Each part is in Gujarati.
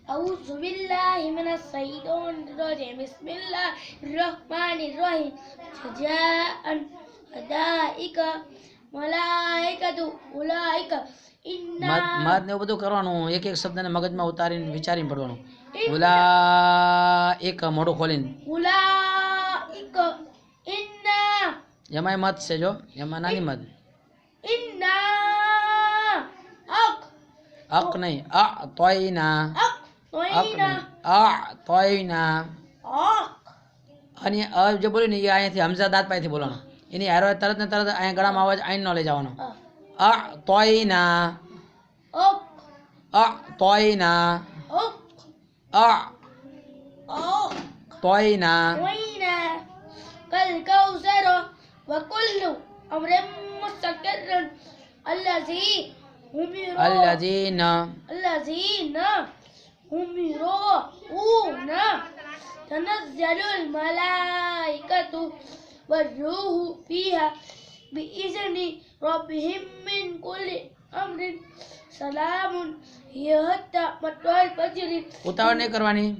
अऊज़ु बिल्लाहि मिनश शैतानिर रजीम बिस्मिल्लाहिर रहमानिर रहीम सजाअन अदाइका मलाइकतु उलाइका इन्ना મત ને બધું કરવાનું એક એક શબ્દને મગજમાં ઉતારીને વિચારીને પડવાનું ઉલા એક મોઢું ખોલીને उलाइका इन्ना એમાંય મત છે જો એમાં નાની મત इन्ना अक અક નહીં અ તોયના अक અક तोइना નહીં અ તોયના अक અને અ જે બોલ્યું ને એ અહીંયાથી હમઝા દાંત પાસેથી બોલવાનું એની હારો તરત ને તરત અહીંયા ગળામાં અવાજ આઈન નો લઈ જવાનો અ તોયના अक અ તોયના अक અ अक તોયના وينا كالكوثر وكل أمر مستقر الذي الذين الذين يمرون تنزل الملائكة والروح فيها بإذن ربهم من كل أمر سلام هي حتى مطلع الفجر ઉતાવળ નહીં કરવાની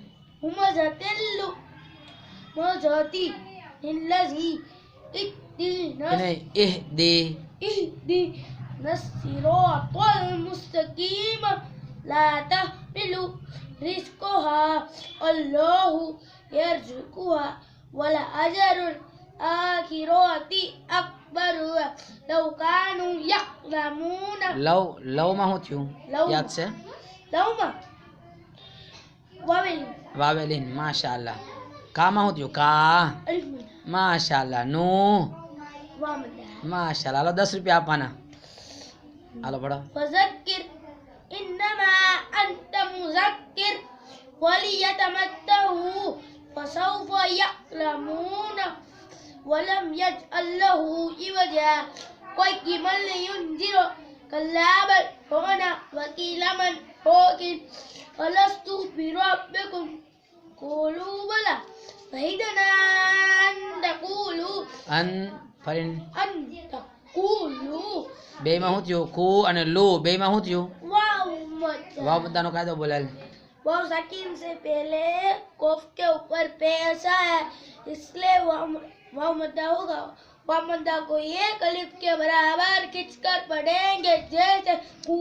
مزاتي الذي اهدنا એને એહ દે الصراط المستقيم لا تحمل رزقها الله يرزقها ولا أجر الآخرة أكبر لو كانوا يعلمون લવમાં શું થયું લવ. યાદ છે لوما وابل વાવેલીન માશાઅલ્લાહ કામાં શું થયું કા ألف માશાઅલ્લાહ નું وامدا માશાઅલ્લાહ હાલો 10 રૂપિયા આપવાના હાલો પઢો فذكر إنما أنت مذكر وليتمتعوا فسوف يعلمون ولم يجعل له عوجا قيما لينذر كلا بل هنا وقيل من فوق ألست بربكم قولوا بلى شهدنا أن تقولوا અન ફરીન أن تقولوا બેયમાં શું થયું કુ અને લુ બેયમાં શું થયું वाव વાવ મુદ્દાનો કાયદો બોલાયેલ वाव साकिन से पहले कोफ के ऊपर पेशा है इसलिए वाव मद्दा होगा वाव मद्दा को एक अलिफ के बराबर खींचकर पढ़ेंगे जैसे कू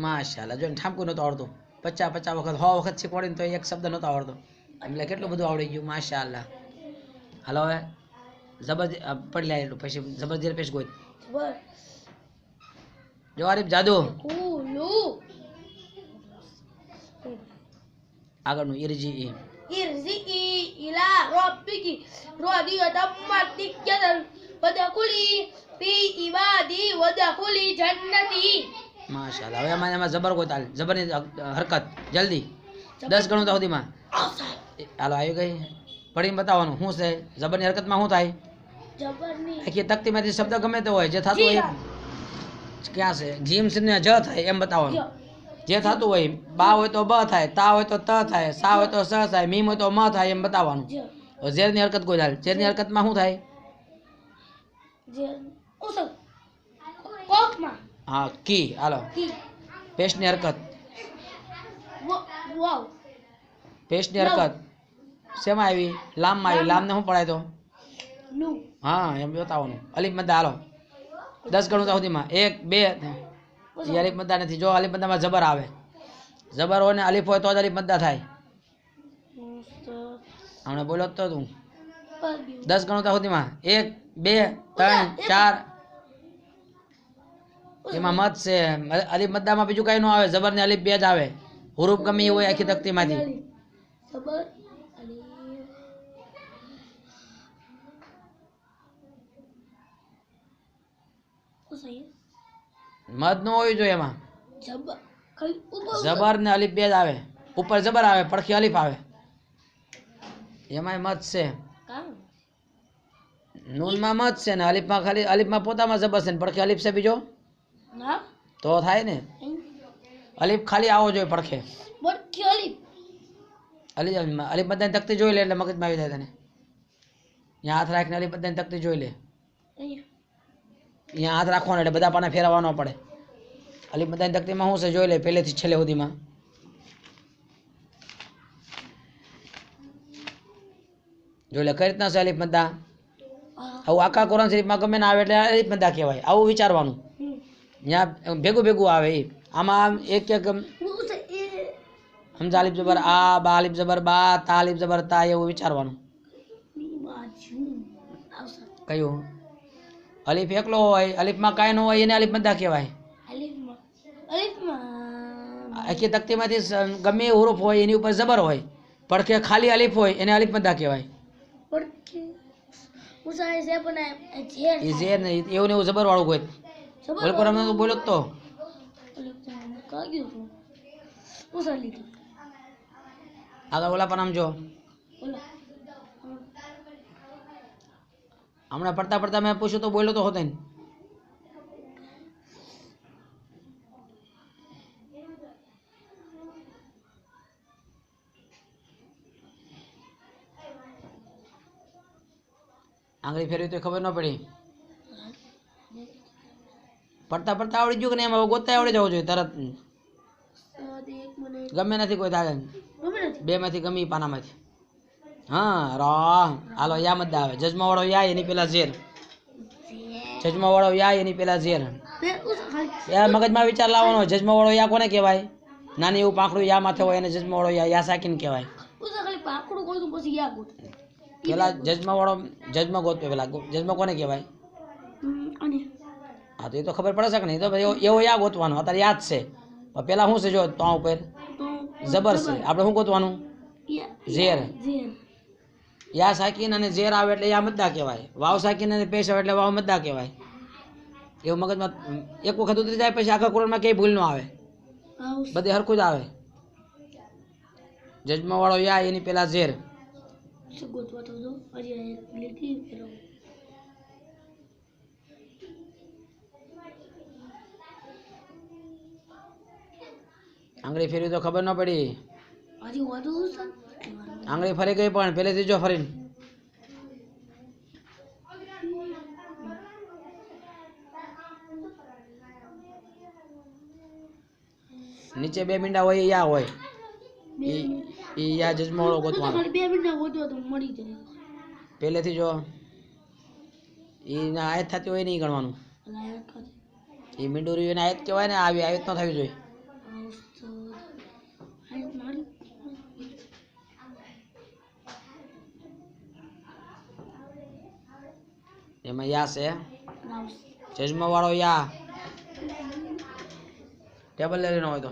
માશાઅલ્લાહ જો ઠામકું નહોતું આવડતું 50 વખત 100 વખત શીખવાડીને તો એક શબ્દ નહોતો આવડતો એટલે કેટલું બધું આવડી ગયું માશાઅલ્લાહ હાલો હવે જબર પડી લે એટલું પછી જબરજસ્ત પેશ ગોત वर જો આરીફ જાદુ कूलू આગળનું ઇરજી इर्जी इला रब्बिकी रादियतम मर्दियतन वदखुली फी इबादी वदखुली जन्नती માશાઅલ્લાહ હવે એમાં જબર ગોત હાલ જબરની હરકત જલ્દી 10 ગણું તો સુધીમાં હાલો આવી ગઈ પડીને બતાવવાનું શું છે જબરની હરકતમાં શું થાય जबरनी આખી તકતીમાંથી શબ્દ ગમે તે હોય જે થતું હોય ક્યાં છે જીમ છે ને જ થાય એમ બતાવવાનું જે થતું હોય બા હોય તો બ થાય તા હોય તો ત થાય સા હોય તો સ થાય મીમ હોય તો મ થાય એમ બતાવવાનું ઝેરની હરકત કોઈ હાલ ઝેરની હરકતમાં શું થાય जे उस कोक में હા કી હાલો की પેસ્ટની હરકત वाव પેસ્ટની હરકત શેમાં આવી લામમાં આવી લામને શું પડાય તો लू હા એમ બતાવવાનું અલીફ મદ્દા હાલો 10 ગણું તો સુધીમાં 1 2 એ અલીફ મદ્દા નથી જો અલીફ મદ્દામાં જબર આવે જબર હોય ને અલીફ હોય તો જ અલીફ મદ્દા થાય હમણાં બોલો તો તું 10 ગણું તો સુધીમાં 1 2 3 4 એમાં મત છે અલીફ મદ્દામાં બીજું કઈ ન આવે જબર ને અલીફ બે જ આવે હુરૂફ ગમે એ હોય આખી તકતીમાંથી सबर सही મત ન હોવી જોઈએ એમાં जबर खाली ऊपर જબર ને અલીફ બે જ આવે ઉપર જબર આવે પડખી અલીફ આવે એમાંય મત છે काम નૂનમાં મત છે ને અલીફમાં ખાલી અલીફમાં પોતામાં જબર છે ને પડખે અલીફ છે બીજો ना તો થાય ને અલીફ ખાલી આવો જોઈએ પડખે बट खाली અલીફ અલીફ બધાની તકતી જોઈ લે એટલે મગજમાં આવી જાય તને ત્યાં હાથ રાખીને અલીફ બધાની તકતી જોઈ લે અહીંયા હાથ રાખવાનો એટલે બધા પાને ફેરવવાનો પડે અલીફ બધાની તકતીમાં શું છે જોઈ લે પહેલેથી છેલ્લે સુધીમાં જો એટલે કઈ રીતના છે અલીફ મદ્દા હા આવું આખા કુરાન શરીફમાં ગમે ના આવે એટલે અલીફ મદ્દા કહેવાય આવું વિચારવાનું ત્યાં ભેગું ભેગું આવે એ આમાં એક એક उसे ए હમઝા અલીફ જબર આ બા અલીફ જબર બા તા અલીફ જબર તા એવું વિચારવાનું बाजू आवसा કયું અલીફ એકલો હોય અલીફમાં કાંઈ ન હોય એને અલીફ મદ્દા કહેવાય अलिफ मा આખી તકતીમાંથી ગમે એ હુરૂફ હોય એની ઉપર જબર હોય પડખે ખાલી અલીફ હોય એને અલીફ મદ્દા કહેવાય porque उसे ऐसे बना जेर એ ઝેર ને એવું ને એવું જબર વાળું હોય બોલ પર અમને તો બોલો જ તો अलिफ का क्यों उसे लिखी આગળ ઓલા પણ આમ જો बोला હમણાં પડતા પડતા મેં પૂછ્યું તો બોલ્યો તો હોતો ને આંગળી ફેરવી તો ખબર ન પડી પડતા પડતા આવડી ગયું કે નહીં એમાં ગોતા આવડી જવું જોઈએ તરત एक मिनट ગમે નથી કોઈ તારે गमे બે માંથી ગમે ઈ પાનામાંથી હા રા હાલો યા મદ્દા આવે જજમા વાળો યા એની પેલા ઝેર જજમા વાળો યા એની પેલા ઝેર मैं उसे खाली યાર મગજમાં વિચાર લાવવાનો જજમા વાળો યા કોને કહેવાય નાની એવું પાંખડું યા માથે હોય એને જજમા વાળો યા સાકીને કહેવાય उसे खाली पाकड़ो कोई तो बस या गुट પેલા જજમા વાળો જજમા ગોતવે પેલા જજમા કોને કહેવાય અને હા તો એ તો ખબર પડે છે કે નહીં તો ભાઈ એવો યા ગોતવાનો અત્યારે યાદ છે પણ પેલા શું છે જો તો ઉપર તો જબર છે આપણે શું ગોતવાનું या ઝેર जेर યા સાકીન અને ઝેર આવે એટલે યા મદ્દા કહેવાય વાવ સાકીન અને પેશ આવે એટલે વાવ મદ્દા કહેવાય એવું મગજમાં એક વખત ઉતરી જાય પછી આખા કુરાનમાં ક્યાંય ભૂલ ન આવે हाउस બધે હરખું જ આવે જજમા વાળો યા એની પેલા ઝેર से गोतवा तो दो और ये लिखी फिर આંગળી ફેરવી તો ખબર ન પડી आज हुआ तो सर આંગળી ફરી ગઈ પણ પહેલેથી જો ફરીને નીચે બે મીંડા હોય એ યા હોય એ યા જજમા વાળો ગોતવાનો खाली 2 मिनट गोतवा तो मरी जाए પહેલેથી જો એ આયત થતી હોય નહીં ગણવાનું लायक का એ મીંડું રહ્યું એને આયત કહેવાય ને આવી આયત ન થવી જોઈએ हाउस तो हाय मारी એમાં યા છે हाउस જજમા વાળો યા ટેબલ લઈ હોય તો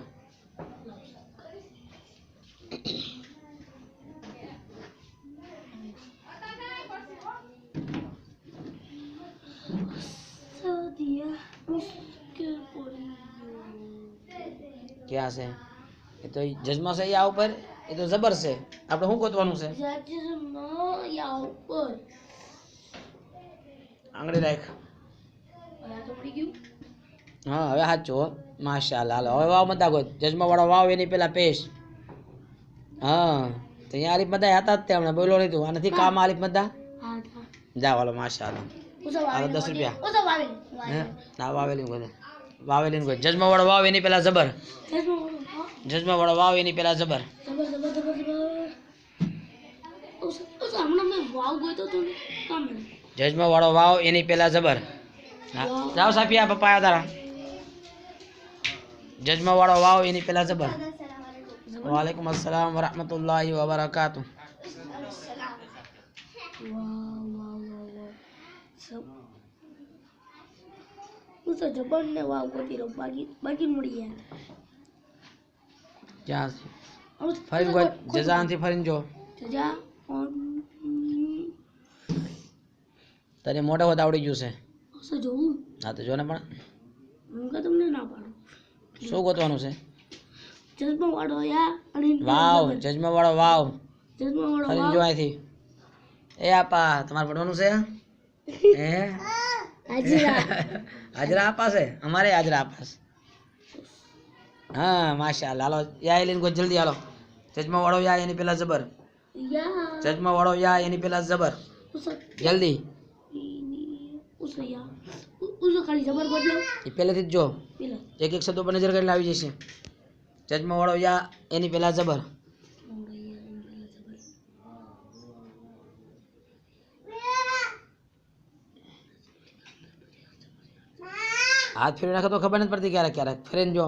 दिया मुश्किल पड़ी ક્યાં છે એ તો જજમા છે યા ઉપર એ તો જબર છે આપણે શું ગોતવાનું છે जजमा या ऊपर આંગળી રાખ और तो पड़ी क्यों હા હવે સાચું હો માશાલ્લાહ હાલો હવે વાવ મદ્દા ગોત જજમા વાળો વાવ એની પેલા પેશ હા તો અહીંયા આલિફ મદ્દા હતા જ તે હમણાં બોલો નહીં તું આનાથી કામ આલિફ મદ્દા हाँ था જાવ હાલો માશાલ્લાહ उसे હાલો वावे 10 રૂપિયા उसे वावे હે ના વાવેલી ગોત વાવેલી ગોત જજમા વાળો વાવ એની પેલા જબર जजमा बोलो हाँ જજમા वाળો વાવ એની પેલા જબર जबर जबर जबर जबर उसे हमने में वाव गयो तो काम है જજમા વાળો વાવ એની પેલા જબર હા, જાઓ સાફિયા પપ્પા આવ્યા તારા જજમા વાળો વાવ એની પેલા જબર વાલેકુમ અસલામ વરહમતુલ્લાહિ વબરકાતુહ वाह वाह वाह वाह सब उसे जबर ने वाव गती रो बाकी बाकी मुड़ी है ક્યાં છે और ફરીને ગોત જઝાનથી ફરીને જો जा और તને મોઢે હોત આવડી ગયું છે उसे जो હા તો જો ને પણ उनका तुमने ना पाड़ो શું ગોતવાનું છે जज्बा वाड़ो या और વાવ જજમા વાળો વાવ जज्बा वाड़ो ફરીને જો અહીંથી એ આપા તમારે ભણવાનું છે હે हाजिरा હાજરા આપા છે અમારે હાજરા આપા છે હા માશાલ્લાહ હાલો યા લઈને ગો જલ્દી હાલો જજમા વાળો યા એની પેલા જબર या જજમા વાળો યા એની પેલા જબર उसे જલ્દી उसे या उसे खाली जबर बदलो એ પહેલેથી જ જો पिला એક એક શબ્દ પર નજર કરીને આવી જશે જજમા વાળો યા એની પેલા જબર હાથ ફેરવી નાખો તો ખબર નથી પડતી ક્યારેક ક્યારેક ફેરીને જો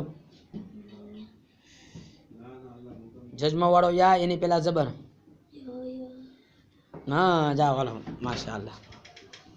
જજમાં વાળો યા એની પેલા જબર યો યો હા જાઓ હાલો માશાઅલ્લાહ